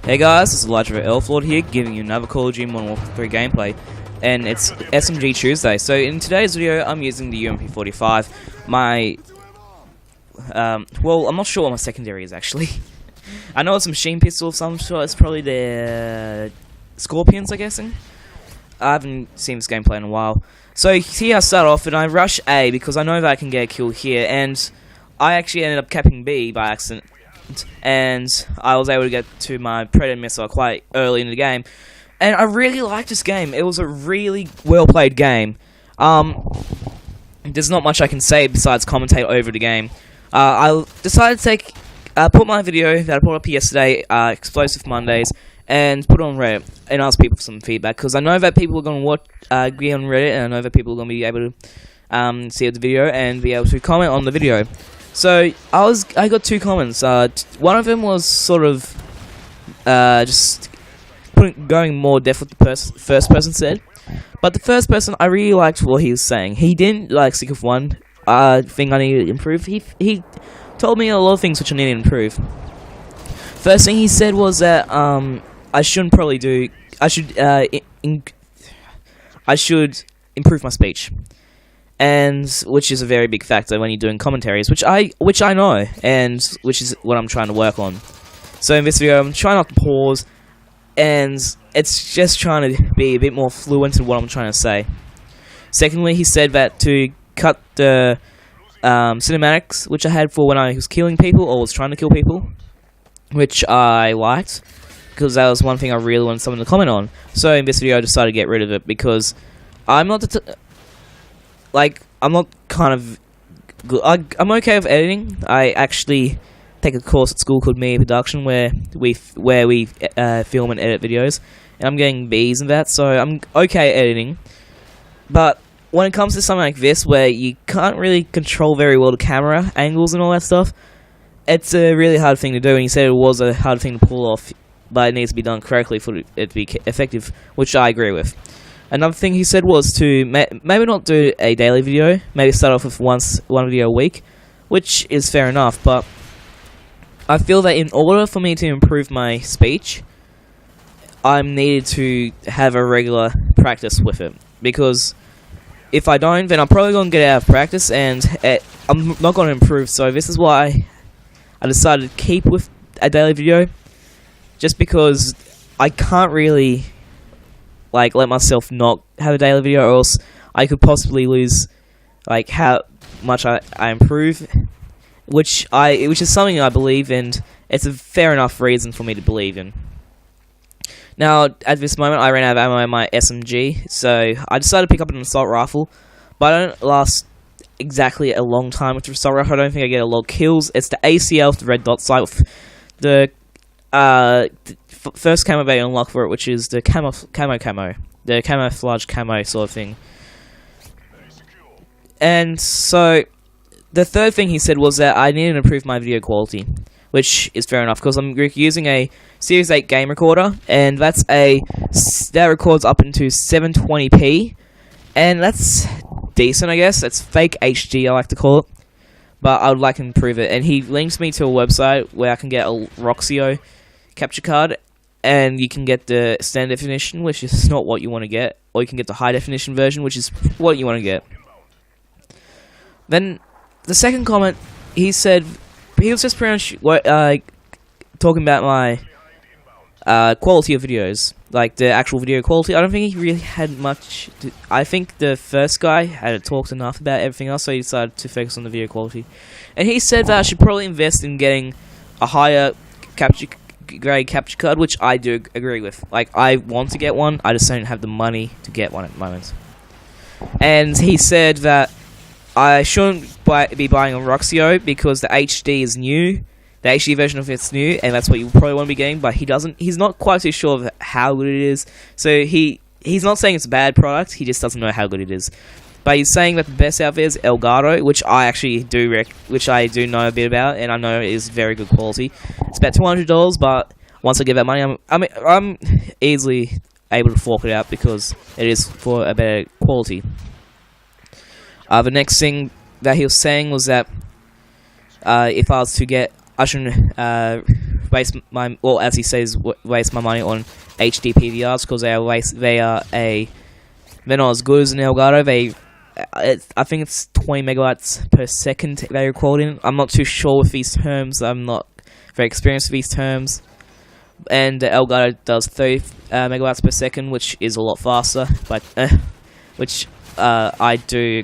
Hey guys, this is Elflord here, giving you another Call of Duty Modern Warfare 3 gameplay, and it's SMG Tuesday. So in today's video, I'm using the UMP45. My, well, I'm not sure what my secondary is actually. I know it's a machine pistol of some sort. It's probably the Scorpions, I'm guessing. I haven't seen this gameplay in a while. So here I start off, and I rush A because I know that I can get a kill here, and I actually ended up capping B by accident. And I was able to get to my Predator missile quite early in the game, and I really liked this game. It was a really well played game. There's not much I can say besides commentate over the game. I decided to put my video that I put up yesterday, Explosive Mondays, and put it on Reddit and ask people for some feedback, because I know that people are going to be on Reddit, and I know that people are going to be able to see the video and be able to comment on the video. So I got two comments. One of them was sort of just going more depth with the first person said, but the first person, I really liked what he was saying. He didn't stick with one thing I needed to improve. He told me a lot of things which I needed to improve. First thing he said was that I shouldn't probably do. I should improve my speech. And which is a very big factor when you're doing commentaries, which I know, and which is what I'm trying to work on. So in this video, I'm trying not to pause, and it's just trying to be a bit more fluent in what I'm trying to say. Secondly, he said that to cut the cinematics, which I had for when I was killing people or was trying to kill people, which I liked, because that was one thing I really wanted someone to comment on. So in this video, I decided to get rid of it because I'm not I'm not kind of good. I'm okay with editing. I actually take a course at school called Media Production where we film and edit videos, and I'm getting B's in that, so I'm okay at editing. But when it comes to something like this, where you can't really control very well the camera angles and all that stuff, it's a really hard thing to do, and he said it was a hard thing to pull off, but it needs to be done correctly for it to be effective, which I agree with. Another thing he said was to maybe not do a daily video, maybe start off with one video a week, which is fair enough, but I feel that in order for me to improve my speech, I needed to have a regular practice with it, because if I don't, then I'm probably going to get out of practice, and I'm not going to improve. So this is why I decided to keep with a daily video, just because I can't really let myself not have a daily video, or else I could possibly lose how much I improve, which is something I believe in. It's a fair enough reason for me to believe in. Now at this moment I ran out of ammo in my SMG, so I decided to pick up an assault rifle, but I don't last exactly a long time with the assault rifle. I don't think I get a lot of kills. It's the ACL, the red dot sight, with the first camo they unlock for it, which is the camo, the camouflage camo sort of thing. And so the third thing he said was that I needed to improve my video quality, which is fair enough, because I'm using a Series 8 game recorder, and that records up into 720p, and that's decent, I guess. It's fake HD, I like to call it, but I would like to improve it. And he links me to a website where I can get a Roxio capture card, and you can get the standard definition, which is not what you want to get, or you can get the high definition version, which is what you want to get. Then the second comment, he said he was just pretty much talking about my quality of videos, the actual video quality. I don't think he really had much I think the first guy had talked enough about everything else, so he decided to focus on the video quality. And he said that I should probably invest in getting a higher grade capture card, which I do agree with. I want to get one, I just don't have the money to get one at the moment. And he said that I shouldn't be buying a Roxio because the HD is new, the HD version of it's new, and that's what you probably want to be getting, but he's not quite too sure of how good it is. So he's not saying it's a bad product, he just doesn't know how good it is. But he's saying that the best out there is Elgato, which I actually do know a bit about, and I know it is very good quality. It's about $200, but once I get that money, I'm easily able to fork it out because it is for a better quality. The next thing that he was saying was that if I was to get, I shouldn't waste my, well, as he says, waste my money on HD PVRs because they're not as good as an Elgato. I think it's 20 megabytes per second they record in. I'm not too sure with these terms. I'm not very experienced with these terms. And the Elgato does 30 megabytes per second, which is a lot faster, but which I do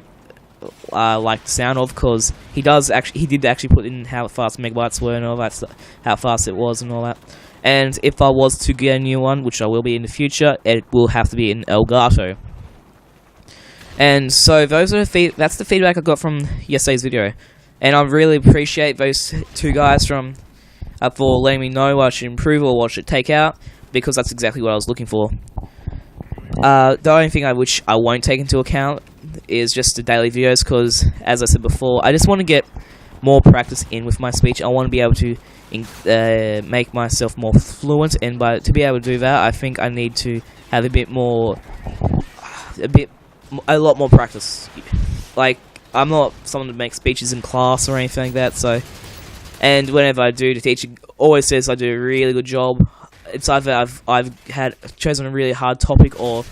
like the sound of, because he did actually put in how fast megabytes were and all that stuff, how fast it was and all that. And if I was to get a new one, which I will be in the future, it will have to be an Elgato. And so that's the feedback I got from yesterday's video, and I really appreciate those two guys for letting me know what I should improve or what I should take out, because that's exactly what I was looking for. The only thing which I won't take into account is just the daily videos, because, as I said before, I just want to get more practice in with my speech. I want to be able to make myself more fluent, and to be able to do that, I think I need to have a lot more practice. Like, I'm not someone that makes speeches in class or anything like that, so, and whenever I do, the teacher always says I do a really good job. It's either I've chosen a really hard topic, or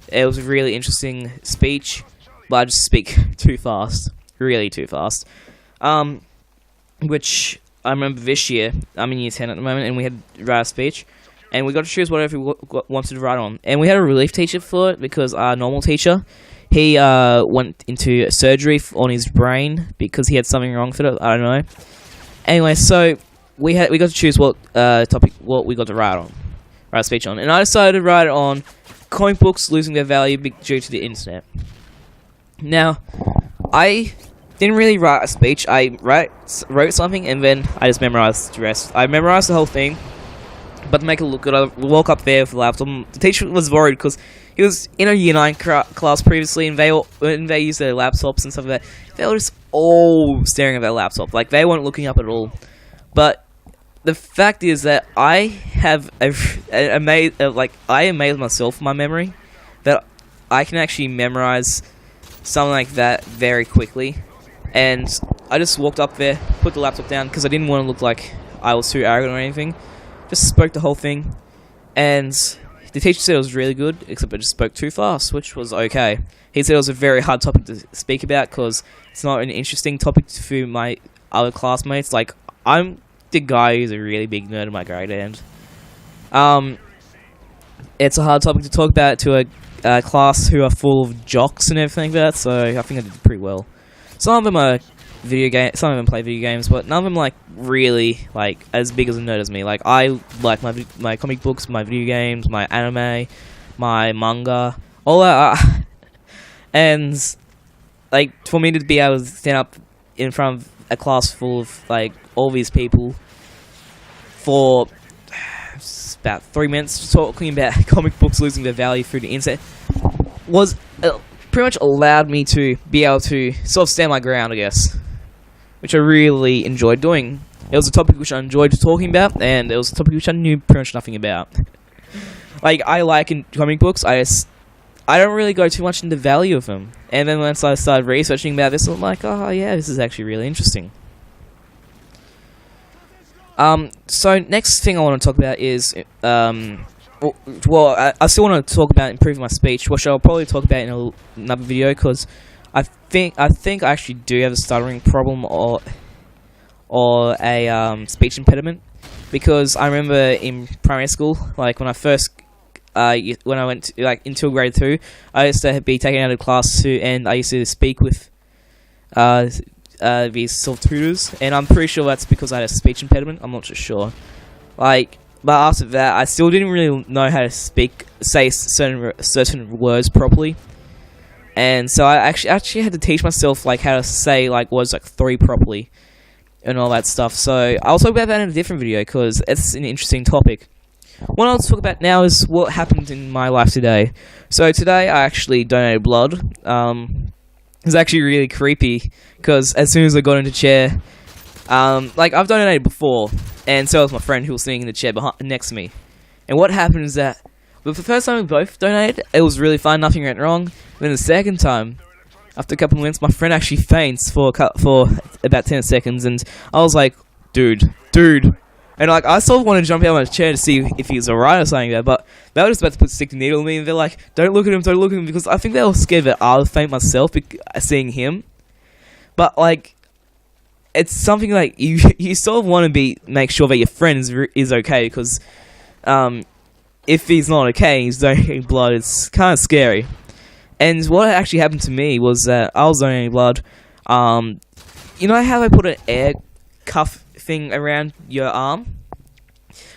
it was a really interesting speech, but I just speak too fast, really too fast. Which I remember this year, I'm in year 10 at the moment, and we had to write a speech, and we got to choose whatever we wanted to write on. And we had a relief teacher for it, because our normal teacher, he went into surgery on his brain because he had something wrong with it. I don't know. Anyway, so we got to choose what we got to write a speech on, and I decided to write it on comic books losing their value due to the internet. Now, I didn't really write a speech. I wrote something, and then I just memorized the rest. I memorized the whole thing. But to make it look good, I walk up there with the laptop. The teacher was worried because he was in a Year 9 class previously, and when they used their laptops and stuff like that, they were just all staring at their laptop. Like, they weren't looking up at all. But the fact is that I have I amaze myself with my memory, that I can actually memorize something like that very quickly. And I just walked up there, put the laptop down, because I didn't want to look like I was too arrogant or anything. Just spoke the whole thing, and the teacher said it was really good, except I just spoke too fast, which was okay. He said it was a very hard topic to speak about, because it's not an interesting topic for my other classmates. Like, I'm the guy who's a really big nerd in my grade, and it's a hard topic to talk about to a class who are full of jocks and everything like that, so I think I did pretty well. Some of them are some of them play video games, but none of them really as big as a nerd as me. Like, I like my comic books, my video games, my anime, my manga, all that. And for me to be able to stand up in front of a class full of all these people for about 3 minutes talking about comic books losing their value through the internet was pretty much allowed me to be able to sort of stand my ground, I guess, which I really enjoyed doing. It was a topic which I enjoyed talking about, and it was a topic which I knew pretty much nothing about. I like in comic books, I don't really go too much into the value of them. And then once I started researching about this, I'm like, oh yeah, this is actually really interesting. So next thing I want to talk about is, I still want to talk about improving my speech, which I'll probably talk about in another video, because I think I actually do have a stuttering problem or a speech impediment, because I remember in primary school, when I first when I went to, until grade 2, I used to be taken out of class and I used to speak with these sort of tutors, and I'm pretty sure that's because I had a speech impediment. I'm not sure. But after that, I still didn't really know how to say certain words properly. And so I actually had to teach myself how to say words 3 properly and all that stuff. So I'll talk about that in a different video, because it's an interesting topic. What I'll talk about now is what happened in my life today. So today I actually donated blood. It was actually really creepy, because as soon as I got into the chair, I've donated before, and so was my friend who was sitting in the chair next to me. And what happened is that, the first time we both donated, it was really fun, nothing went wrong. And then the second time, after a couple of minutes, my friend actually faints for about 10 seconds, and I was like, dude, And like, I sort of want to jump out of my chair to see if he's alright or something there, but they were just about to stick the needle in me, and they're like, don't look at him, because I think they were scared that I would faint myself seeing him. But like, it's something like, you sort of want to make sure that your friend is okay, because if he's not okay, he's donating blood, it's kind of scary. And what actually happened to me was that I was donating blood. You know how they put an air cuff thing around your arm?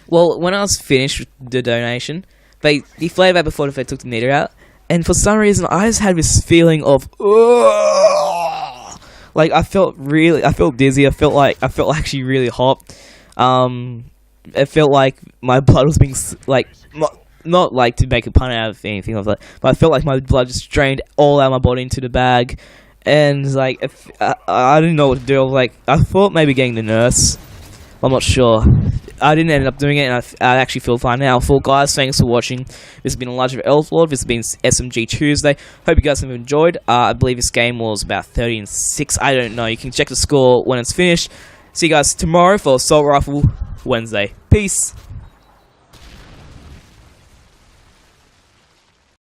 Well, when I was finished with the donation, they deflated that before they took the meter out, and for some reason I just had this feeling of like I felt dizzy. I felt actually really hot. It felt like my blood was being like not like to make a pun out of anything like that, but I felt like my blood just drained all out of my body into the bag, and like I didn't know what to do. I thought maybe getting the nurse. I'm not sure. I didn't end up doing it, and I actually feel fine now. So guys, thanks for watching. This has been a large of Elflord. This has been SMG Tuesday. Hope you guys have enjoyed. I believe this game was about 30-6. I don't know. You can check the score when it's finished. See you guys tomorrow for Assault Rifle Wednesday. Peace.